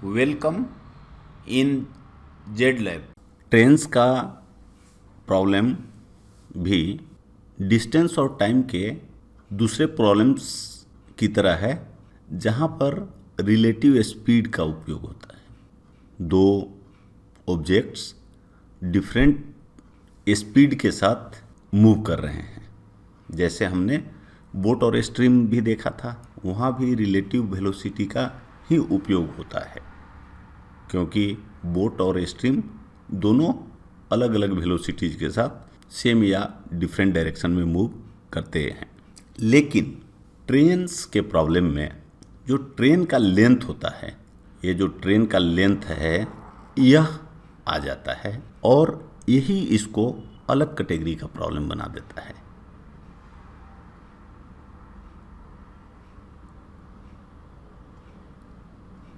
Welcome in Z lab. Trains का problem भी distance और टाइम के दूसरे प्रॉब्लम्स की तरह है, जहाँ पर रिलेटिव स्पीड का उपयोग होता है। दो ऑब्जेक्ट्स डिफरेंट स्पीड के साथ मूव कर रहे हैं। जैसे हमने बोट और स्ट्रीम भी देखा था, वहाँ भी रिलेटिव वेलोसिटी का ही उपयोग होता है, क्योंकि बोट और स्ट्रीम दोनों अलग अलग वेलोसिटीज के साथ सेम या डिफरेंट डायरेक्शन में मूव करते हैं। लेकिन ट्रेन्स के प्रॉब्लम में जो ट्रेन का लेंथ होता है, ये जो ट्रेन का लेंथ है यह आ जाता है, और यही इसको अलग कैटेगरी का प्रॉब्लम बना देता है।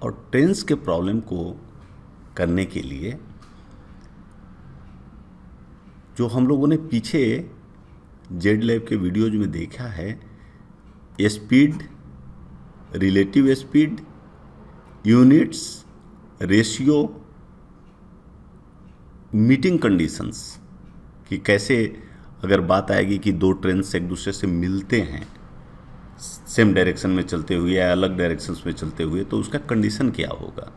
और ट्रेन्स के प्रॉब्लम को करने के लिए जो हम लोगों ने पीछे जेड लैब के वीडियोज में देखा है, speed, relative speed, units, ratio, meeting conditions, कि कैसे अगर बात आएगी कि दो ट्रेन्स एक दूसरे से मिलते हैं सेम डायरेक्शन में चलते हुए या अलग डायरेक्शंस में चलते हुए, तो उसका कंडीशन क्या होगा।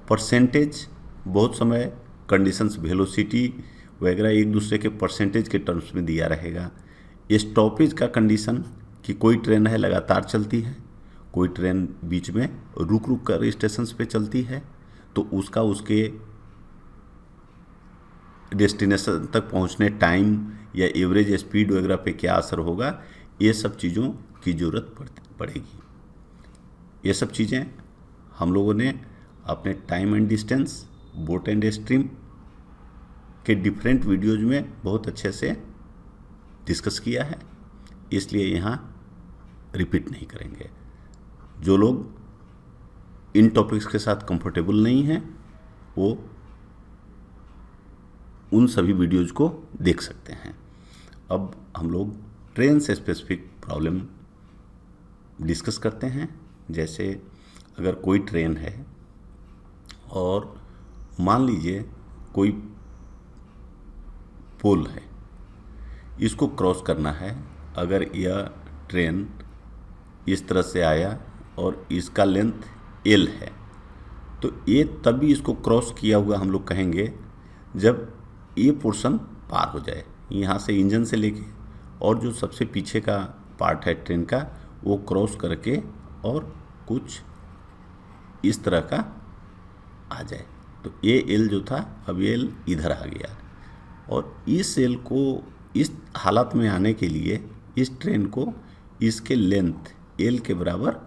परसेंटेज, बहुत समय कंडीशंस वेलोसिटी वगैरह एक दूसरे के परसेंटेज के टर्म्स में दिया रहेगा। स्टॉपेज का कंडीशन, कि कोई ट्रेन है लगातार चलती है, कोई ट्रेन बीच में रुक रुक कर स्टेशंस पे चलती है, तो उसका उसके डेस्टिनेशन तक पहुंचने टाइम या एवरेज स्पीड वगैरह पे क्या असर होगा, ये सब चीज़ों की ज़रूरत पड़ेगी। ये सब चीज़ें हम लोगों ने अपने time and distance, boat and stream के डिफरेंट वीडियोज में बहुत अच्छे से डिस्कस किया है, इसलिए यहाँ रिपीट नहीं करेंगे। जो लोग इन टॉपिक्स के साथ कंफर्टेबल नहीं हैं, वो उन सभी वीडियोज को देख सकते हैं। अब हम लोग ट्रेन से स्पेसिफिक प्रॉब्लम डिस्कस करते हैं। जैसे अगर कोई ट्रेन है और मान लीजिए कोई पोल है, इसको क्रॉस करना है। अगर यह ट्रेन इस तरह से आया और इसका लेंथ एल है, तो ये तभी इसको क्रॉस किया हुआ हम लोग कहेंगे जब ये पोर्शन पार हो जाए, यहाँ से इंजन से लेके और जो सबसे पीछे का पार्ट है ट्रेन का, वो क्रॉस करके और कुछ इस तरह का आ जाए। तो ये एल जो था, अब ये एल इधर आ गया, और इस एल को इस हालत में आने के लिए इस ट्रेन को इसके लेंथ एल के बराबर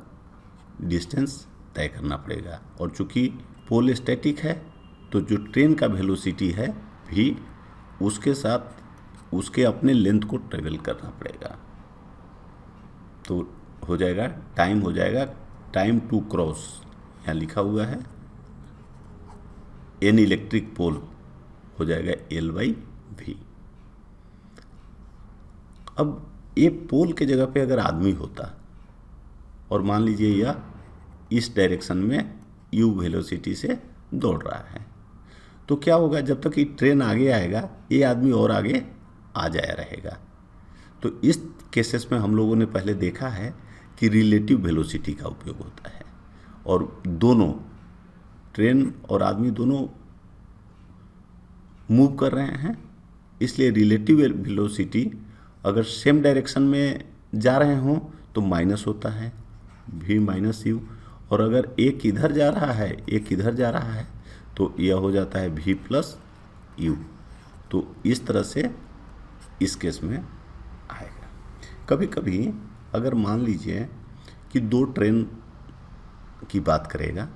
डिस्टेंस तय करना पड़ेगा। और चूँकि पोल स्टैटिक है, तो जो ट्रेन का वेलोसिटी है भी उसके साथ उसके अपने लेंथ को ट्रेवल करना पड़ेगा। तो हो जाएगा टाइम टू क्रॉस, यहाँ लिखा हुआ है एन इलेक्ट्रिक पोल, हो जाएगा L/V। अब ये पोल के जगह पे अगर आदमी होता और मान लीजिए यह इस डायरेक्शन में u वेलोसिटी से दौड़ रहा है, तो क्या होगा, जब तक ये ट्रेन आगे आएगा ये आदमी और आगे आ जाया रहेगा। तो इस केसेस में हम लोगों ने पहले देखा है कि रिलेटिव वेलोसिटी का उपयोग होता है, और दोनों ट्रेन और आदमी दोनों मूव कर रहे हैं, इसलिए रिलेटिव वेलोसिटी अगर सेम डायरेक्शन में जा रहे हों तो माइनस होता है v माइनस यू, और अगर एक इधर जा रहा है एक इधर जा रहा है तो यह हो जाता है v प्लस यू। तो इस तरह से इस केस में आएगा। कभी कभी अगर मान लीजिए कि दो ट्रेन की बात करेगा,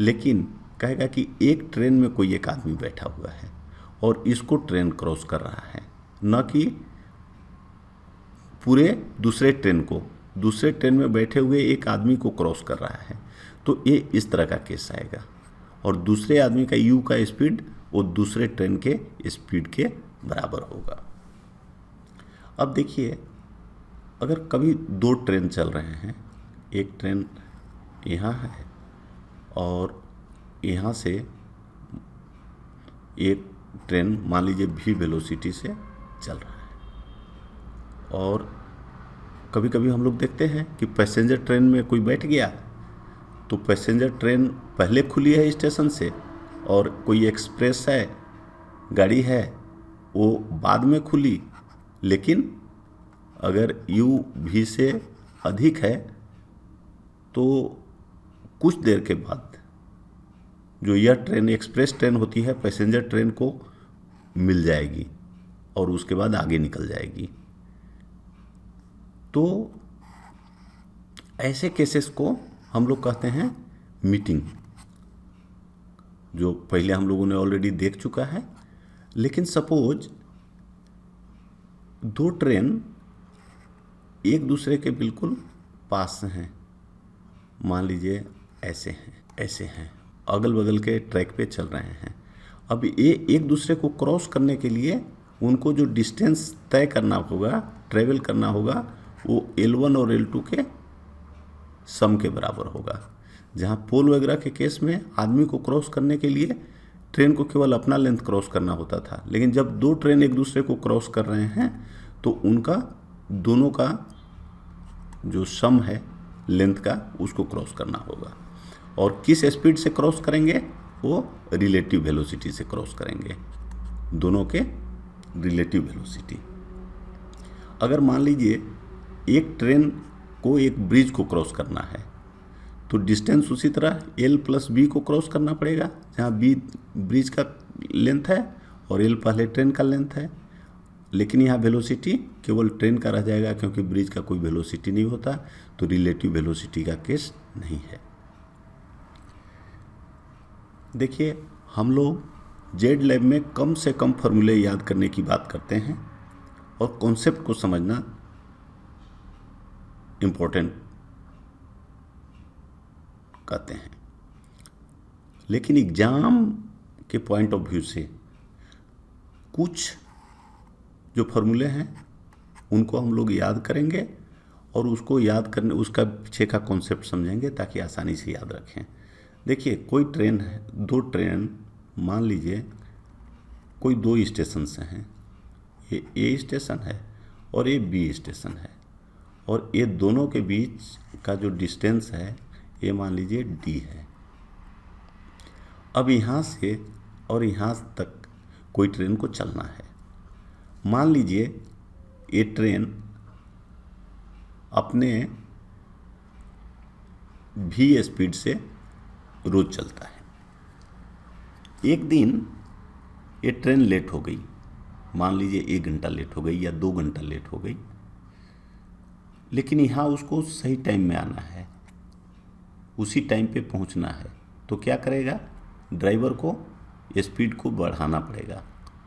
लेकिन कहेगा कि एक ट्रेन में कोई एक आदमी बैठा हुआ है और इसको ट्रेन क्रॉस कर रहा है, न कि पूरे दूसरे ट्रेन में बैठे हुए एक आदमी को क्रॉस कर रहा है, तो ये इस तरह का केस आएगा। और दूसरे आदमी का यू का स्पीड वो दूसरे ट्रेन के स्पीड के बराबर होगा। अब देखिए, अगर कभी दो ट्रेन चल रहे हैं, एक ट्रेन यहाँ है और यहाँ से एक ट्रेन मान लीजिए v वेलोसिटी से चल रहा है। और कभी कभी हम लोग देखते हैं कि पैसेंजर ट्रेन में कोई बैठ गया, तो पैसेंजर ट्रेन पहले खुली है स्टेशन से और कोई एक्सप्रेस है, गाड़ी है, वो बाद में खुली। लेकिन अगर u v से अधिक है तो कुछ देर के बाद जो यह ट्रेन एक्सप्रेस ट्रेन होती है पैसेंजर ट्रेन को मिल जाएगी और उसके बाद आगे निकल जाएगी। तो ऐसे केसेस को हम लोग कहते हैं मीटिंग, जो पहले हम लोगों ने ऑलरेडी देख चुका है। लेकिन सपोज दो ट्रेन एक दूसरे के बिल्कुल पास हैं, मान लीजिए ऐसे हैं, अगल बगल के ट्रैक पे चल रहे हैं। अब ये एक दूसरे को क्रॉस करने के लिए उनको जो डिस्टेंस तय करना होगा, ट्रेवल करना होगा, वो L1 और L2 के सम के बराबर होगा। जहाँ पोल वगैरह के केस में आदमी को क्रॉस करने के लिए ट्रेन को केवल अपना लेंथ क्रॉस करना होता था, लेकिन जब दो ट्रेन एक दूसरे को क्रॉस कर रहे हैं तो उनका दोनों का जो सम है लेंथ का उसको क्रॉस करना होगा। और किस स्पीड से क्रॉस करेंगे? वो रिलेटिव वेलोसिटी से क्रॉस करेंगे, दोनों के रिलेटिव वेलोसिटी। अगर मान लीजिए एक ट्रेन को एक ब्रिज को क्रॉस करना है तो डिस्टेंस उसी तरह L प्लस B को क्रॉस करना पड़ेगा, जहाँ B ब्रिज का लेंथ है और L पहले ट्रेन का लेंथ है। लेकिन यहाँ वेलोसिटी केवल ट्रेन का रह जाएगा, क्योंकि ब्रिज का कोई वेलोसिटी नहीं होता, तो रिलेटिव वेलोसिटी का केस नहीं है। देखिए, हम लोग जेड लैब में कम से कम फॉर्मूले याद करने की बात करते हैं और कॉन्सेप्ट को समझना इम्पोर्टेंट कहते हैं। लेकिन एग्जाम के पॉइंट ऑफ व्यू से कुछ जो फॉर्मूले हैं उनको हम लोग याद करेंगे और उसको याद करने उसका पीछे का कॉन्सेप्ट समझेंगे ताकि आसानी से याद रखें। देखिए, कोई ट्रेन है, दो ट्रेन मान लीजिए कोई दो स्टेशन से हैं, ये ए स्टेशन है और ये बी स्टेशन है, और ये दोनों के बीच का जो डिस्टेंस है ये मान लीजिए डी है। अब यहाँ से और यहाँ तक कोई ट्रेन को चलना है। मान लीजिए ये ट्रेन अपने v स्पीड से रोज चलता है। एक दिन ये ट्रेन लेट हो गई, मान लीजिए 1 घंटा लेट हो गई या 2 घंटा लेट हो गई, लेकिन यहाँ उसको सही टाइम में आना है, उसी टाइम पे पहुँचना है। तो क्या करेगा? ड्राइवर को स्पीड को बढ़ाना पड़ेगा,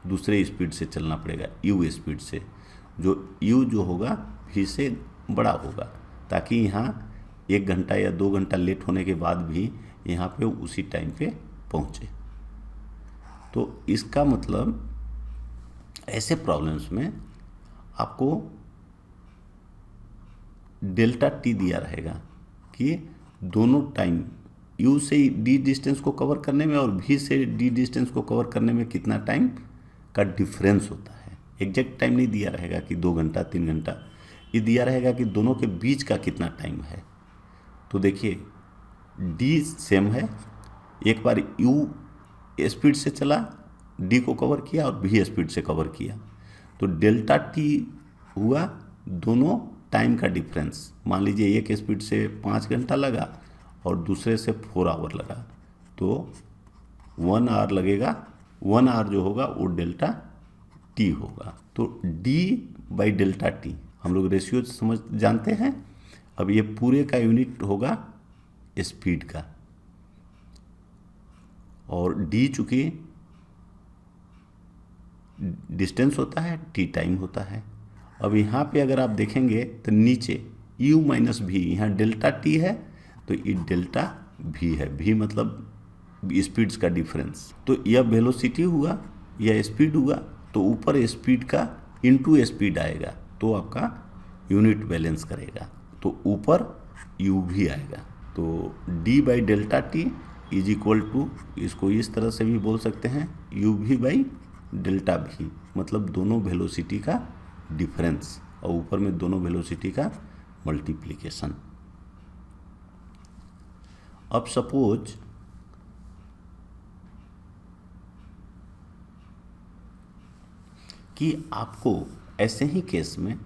दूसरे स्पीड से चलना पड़ेगा, u स्पीड से, जो u जो होगा v से बड़ा होगा, ताकि यहाँ 1 घंटा या 2 घंटा लेट होने के बाद भी यहाँ पे उसी टाइम पे पहुँचे। तो इसका मतलब ऐसे प्रॉब्लम्स में आपको डेल्टा टी दिया रहेगा कि दोनों टाइम u से d डिस्टेंस को कवर करने में और v से d डिस्टेंस को कवर करने में कितना टाइम का डिफरेंस होता है। एग्जैक्ट टाइम नहीं दिया रहेगा कि 2 घंटा 3 घंटा, ये दिया रहेगा कि दोनों के बीच का कितना टाइम है। तो देखिए, d सेम है, एक बार u स्पीड से चला, d को कवर किया और v स्पीड से कवर किया, तो डेल्टा t हुआ दोनों टाइम का डिफरेंस। मान लीजिए एक स्पीड से 5 घंटा लगा और दूसरे से 4 आवर लगा, तो 1 आवर लगेगा, 1 आवर जो होगा वो डेल्टा टी होगा। तो d बाई डेल्टा टी हम लोग रेशियो समझ जानते हैं। अब ये पूरे का यूनिट होगा स्पीड का, और d चूंकि डिस्टेंस होता है, t टाइम होता है। अब यहाँ पे अगर आप देखेंगे तो नीचे u माइनस v, यहाँ डेल्टा t है तो ये डेल्टा v है, v मतलब स्पीड्स का डिफरेंस। तो यह वेलोसिटी हुआ, यह स्पीड हुआ, तो ऊपर स्पीड का इनटू स्पीड आएगा तो आपका यूनिट बैलेंस करेगा, तो ऊपर u भी आएगा। तो d by delta t is equal to, इसको इस तरह से भी बोल सकते हैं, यू भी बाई डेल्टा भी, मतलब दोनों वेलोसिटी का डिफरेंस और ऊपर में दोनों वेलोसिटी का मल्टीप्लिकेशन। अब सपोज कि आपको ऐसे ही केस में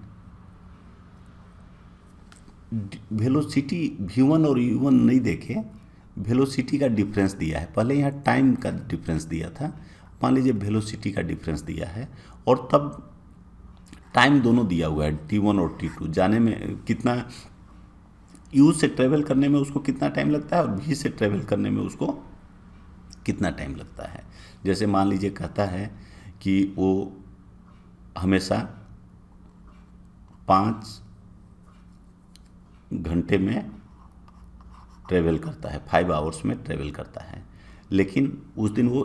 वेलोसिटी v1 और u1 नहीं देखे, वेलोसिटी का डिफरेंस दिया है, पहले यहाँ टाइम का डिफरेंस दिया था, मान लीजिए वेलोसिटी का डिफरेंस दिया है और तब टाइम दोनों दिया हुआ है t1 और t2, जाने में कितना, u से ट्रेवल करने में उसको कितना टाइम लगता है और v से ट्रेवल करने में उसको कितना टाइम लगता है। जैसे मान लीजिए कहता है कि वो हमेशा 5 घंटे में ट्रेवल करता है, 5 आवर्स में ट्रेवल करता है, लेकिन उस दिन वो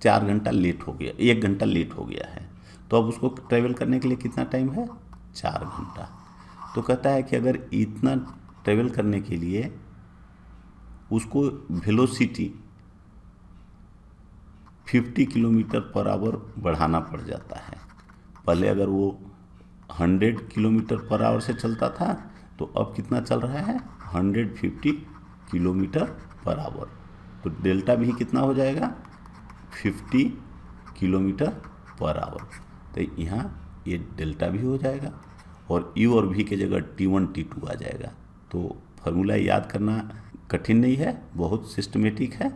4 घंटा लेट हो गया, 1 घंटा लेट हो गया है, तो अब उसको ट्रेवल करने के लिए कितना टाइम है, 4 घंटा। तो कहता है कि अगर इतना ट्रेवल करने के लिए उसको वेलोसिटी 50 किलोमीटर पर आवर बढ़ाना पड़ जाता है। पहले अगर वो 100 किलोमीटर पर आवर से चलता था तो अब कितना चल रहा है, 150 किलोमीटर पर आवर, तो डेल्टा भी कितना हो जाएगा, 50 किलोमीटर पर आवर। तो यहाँ ये डेल्टा भी हो जाएगा और u और v की जगह t1 t2 आ जाएगा। तो फार्मूला याद करना कठिन नहीं है, बहुत सिस्टमेटिक है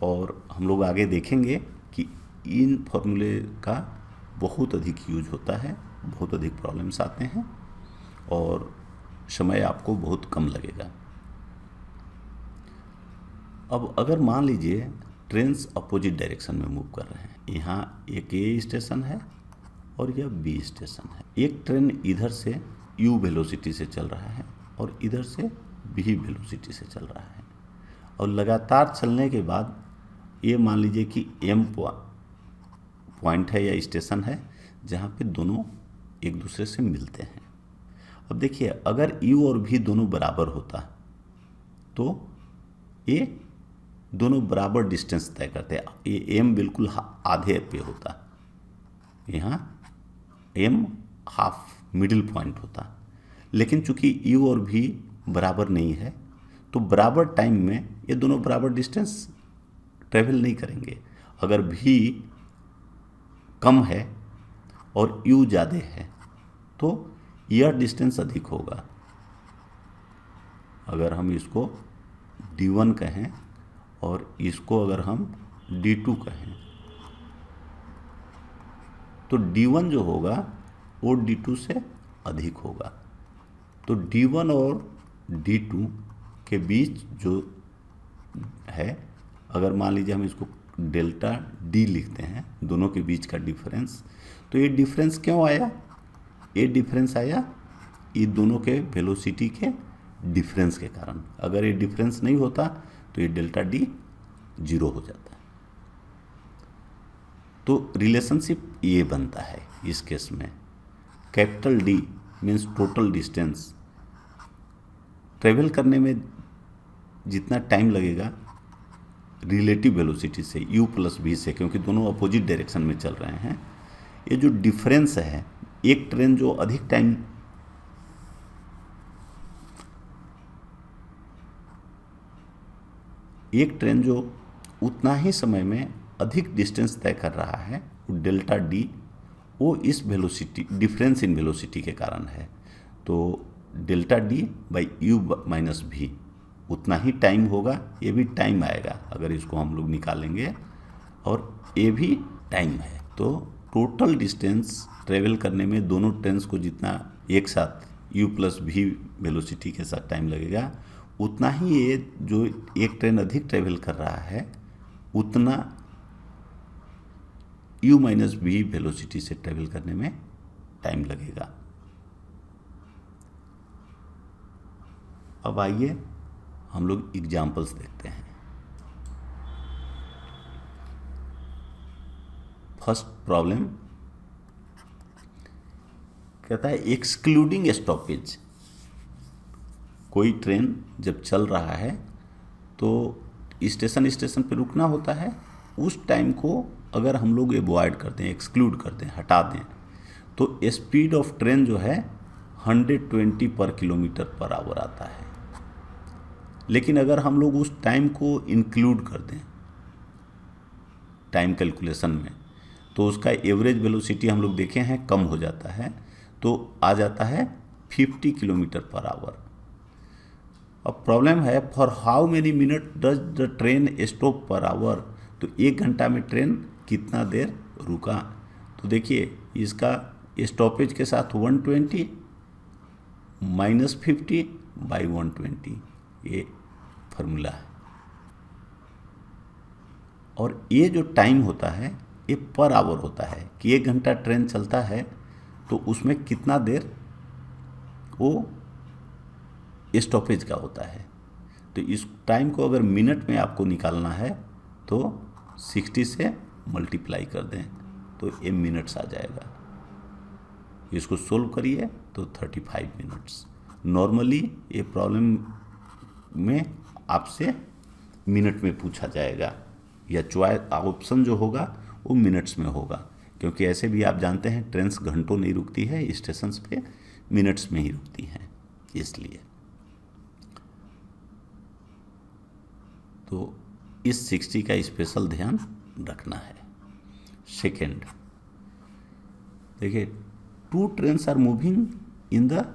और हम लोग आगे देखेंगे कि इन फार्मूले का बहुत अधिक यूज होता है, बहुत अधिक प्रॉब्लम्स आते हैं और समय आपको बहुत कम लगेगा। अब अगर मान लीजिए ट्रेन्स अपोजिट डायरेक्शन में मूव कर रहे हैं, यहाँ एक ए स्टेशन है और यह बी स्टेशन है, एक ट्रेन इधर से u वेलोसिटी से चल रहा है और इधर से v वेलोसिटी से चल रहा है और लगातार चलने के बाद ये मान लीजिए कि m पॉइंट है या स्टेशन है जहाँ पे दोनों एक दूसरे से मिलते हैं। अब देखिए अगर u और v दोनों बराबर होता तो ये दोनों बराबर डिस्टेंस तय करते, ये m बिल्कुल आधे पे होता, यहाँ m हाफ मिडिल पॉइंट होता, लेकिन चूंकि u और v बराबर नहीं है तो बराबर टाइम में ये दोनों बराबर डिस्टेंस ट्रेवल नहीं करेंगे। अगर v कम है और u ज़्यादा है तो यह डिस्टेंस अधिक होगा। अगर हम इसको d1 कहें और इसको अगर हम d2 कहें तो d1 जो होगा वो d2 से अधिक होगा। तो d1 और d2 के बीच जो है, अगर मान लीजिए हम इसको डेल्टा d लिखते हैं, दोनों के बीच का डिफरेंस, तो ये डिफरेंस क्यों आया, ये डिफरेंस आया ये दोनों के वेलोसिटी के डिफरेंस के कारण। अगर ये डिफरेंस नहीं होता तो ये डेल्टा d 0 हो जाता। तो रिलेशनशिप ये बनता है इस केस में, capital D means total distance, travel करने में जितना टाइम लगेगा रिलेटिव वेलोसिटी से u प्लस v से, क्योंकि दोनों अपोजिट डायरेक्शन में चल रहे हैं, ये जो डिफरेंस है, एक ट्रेन जो अधिक टाइम एक ट्रेन जो उतना ही समय में अधिक डिस्टेंस तय कर रहा है, वो डेल्टा d वो इस वेलोसिटी डिफरेंस इन वेलोसिटी के कारण है। तो delta d by u minus v उतना ही टाइम होगा, ये भी टाइम आएगा अगर इसको हम लोग निकालेंगे, और ये भी टाइम है। तो टोटल डिस्टेंस ट्रेवल करने में दोनों ट्रेन्स को जितना एक साथ u प्लस v वेलोसिटी के साथ टाइम लगेगा, उतना ही ये जो एक ट्रेन अधिक ट्रेवल कर रहा है उतना u माइनस v वेलोसिटी से ट्रेवल करने में टाइम लगेगा। अब आइए हम लोग एग्जाम्पल्स देखते हैं। फर्स्ट प्रॉब्लम कहता है एक्सक्लूडिंग स्टॉपेज, कोई ट्रेन जब चल रहा है तो स्टेशन स्टेशन पे रुकना होता है। उस टाइम को अगर हम लोग अवॉइड करते हैं, एक्सक्लूड करते हैं, हटा दें, तो स्पीड ऑफ ट्रेन जो है 120 पर किलोमीटर पर आवर आता है। लेकिन अगर हम लोग उस टाइम को इंक्लूड कर दें टाइम कैलकुलेशन में, तो उसका एवरेज वेलोसिटी हम लोग देखे हैं कम हो जाता है, तो आ जाता है 50 किलोमीटर पर आवर। अब प्रॉब्लम है, for how many minute does the train stop per hour, तो 1 घंटा में ट्रेन कितना देर रुका। तो देखिए इसका स्टॉपेज के साथ 120 माइनस 50 बाई 120, ये फॉर्मूला है। और ये जो टाइम होता है ये पर आवर होता है कि 1 घंटा ट्रेन चलता है तो उसमें कितना देर वो स्टॉपेज का होता है। तो इस टाइम को अगर मिनट में आपको निकालना है तो 60 से मल्टीप्लाई कर दें तो ये मिनट्स आ जाएगा। इसको सोल्व करिए तो 35 मिनट्स। नॉर्मली ये प्रॉब्लम में आपसे मिनट में पूछा जाएगा, या चॉइस ऑप्शन जो होगा वो मिनट्स में होगा, क्योंकि ऐसे भी आप जानते हैं ट्रेन्स घंटों नहीं रुकती है, स्टेशंस पे मिनट्स में ही रुकती हैं, इसलिए। तो इस 60 का स्पेशल ध्यान रखना है। सेकेंड, देखिए 2 trains are moving in the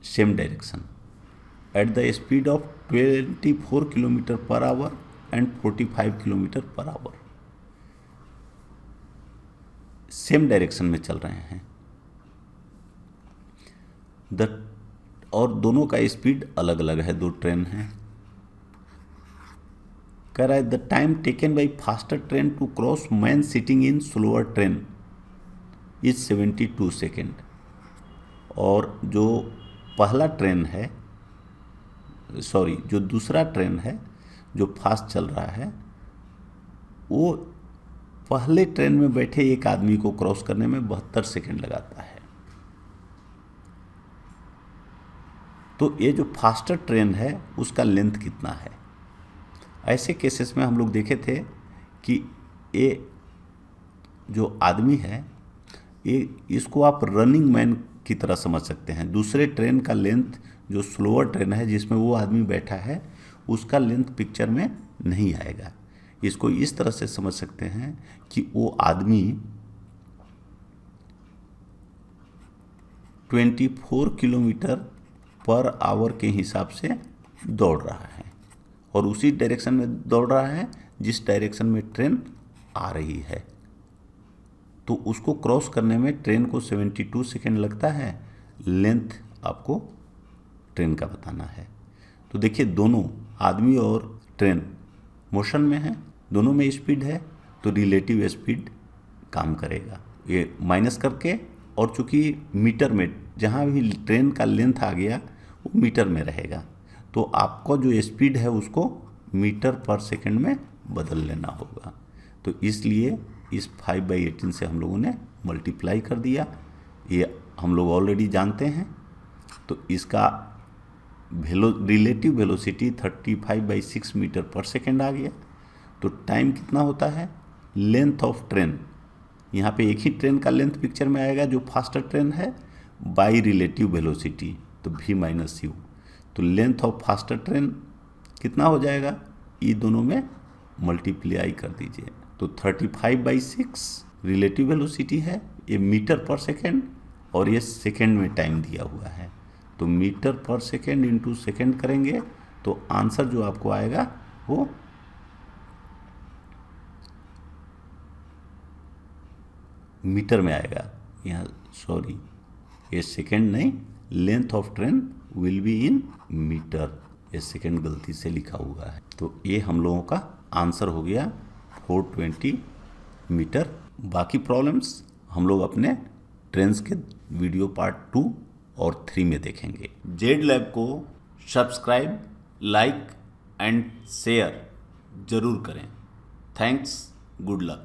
same direction at the speed of 24 kilometre per hour and 45 kilometre per hour. Same direction में चल रहे हैं और दोनों का स्पीड अलग अलग है, 2 ट्रेन हैं। कह रहा है the time taken by faster train to cross man sitting in slower train is 72 second. और जो पहला ट्रेन है, सॉरी, जो दूसरा ट्रेन है जो फास्ट चल रहा है, वो पहले ट्रेन में बैठे एक आदमी को क्रॉस करने में 72 सेकेंड लगाता है। तो ये जो फास्टर ट्रेन है उसका लेंथ कितना है। ऐसे केसेस में हम लोग देखे थे कि ये जो आदमी है ये, इसको आप रनिंग मैन की तरह समझ सकते हैं। दूसरे ट्रेन का लेंथ, जो स्लोअर ट्रेन है जिसमें वो आदमी बैठा है, उसका लेंथ पिक्चर में नहीं आएगा। इसको इस तरह से समझ सकते हैं कि वो आदमी 24 किलोमीटर पर आवर के हिसाब से दौड़ रहा है और उसी डायरेक्शन में दौड़ रहा है जिस डायरेक्शन में ट्रेन आ रही है। तो उसको क्रॉस करने में ट्रेन को 72 सेकेंड लगता है। लेंथ आपको ट्रेन का बताना है। तो देखिए दोनों आदमी और ट्रेन मोशन में है, दोनों में स्पीड है, तो रिलेटिव स्पीड काम करेगा ये माइनस करके। और चूंकि मीटर में जहाँ भी ट्रेन का लेंथ आ गया वो मीटर में रहेगा, तो आपको जो स्पीड है उसको मीटर पर सेकंड में बदल लेना होगा। तो इसलिए इस 5/18 से हम लोगों ने मल्टीप्लाई कर दिया। ये हम लोग ऑलरेडी जानते हैं। तो इसका रिलेटिव वेलोसिटी 35/6 मीटर पर सेकेंड आ गया। तो टाइम कितना होता है, लेंथ ऑफ ट्रेन, यहाँ पे एक ही ट्रेन का लेंथ पिक्चर में आएगा जो फास्टर ट्रेन है, बाई रिलेटिव वेलोसिटी, तो v माइनस यू। तो लेंथ ऑफ फास्टर ट्रेन कितना हो जाएगा, ये दोनों में मल्टीप्लाई कर दीजिए। तो 35/6 रिलेटिव वेलोसिटी है, ये मीटर पर सेकेंड, और ये सेकेंड में टाइम दिया हुआ है। तो मीटर पर सेकेंड इंटू सेकेंड करेंगे तो आंसर जो आपको आएगा वो मीटर में आएगा। यहाँ सॉरी, ये सेकेंड नहीं, length of train will be in metre, ये सेकेंड गलती से लिखा हुआ है। तो ये हम लोगों का आंसर हो गया 420 मीटर। बाकी प्रॉब्लम्स हम लोग अपने ट्रेन्स के वीडियो पार्ट 2 और 3 में देखेंगे। जेड लैब को सब्सक्राइब, लाइक एंड शेयर जरूर करें। Thanks, good luck.